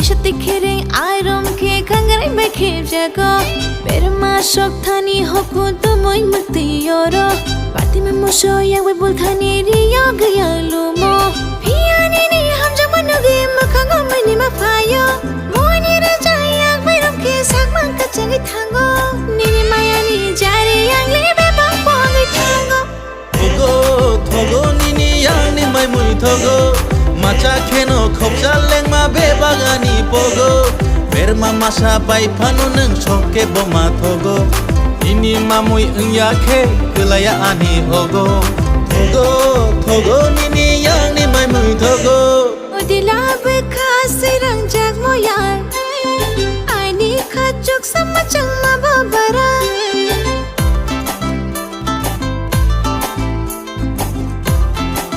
সাথে খেরে আইরম কে খাঙ্গারে বেখে জাগো বেরমা শক্তানি হকু তুমই মুক্তি ওরো পাতি মে মুশো ইয়াবে বুলথানি রিয়া গয়া লুমো ভিয়ানি নি হাম জমনুগে মখাগো মনি মাফায়ো মনি রে জায়া বেরম কে সাকমান কাচঙ্গি থাঙ্গো নিনি মায়ানি জারি আংলে বেবা পঙ্গি থাঙ্গো Thogo, thogo nini yang ni mai mui thogo Macha kheno khopja leng ma be bagani pogo Berma masa bai phanu neng choke boma thogo Ini ma mui ung ya khe kelaya ani ogo Thogo, thogo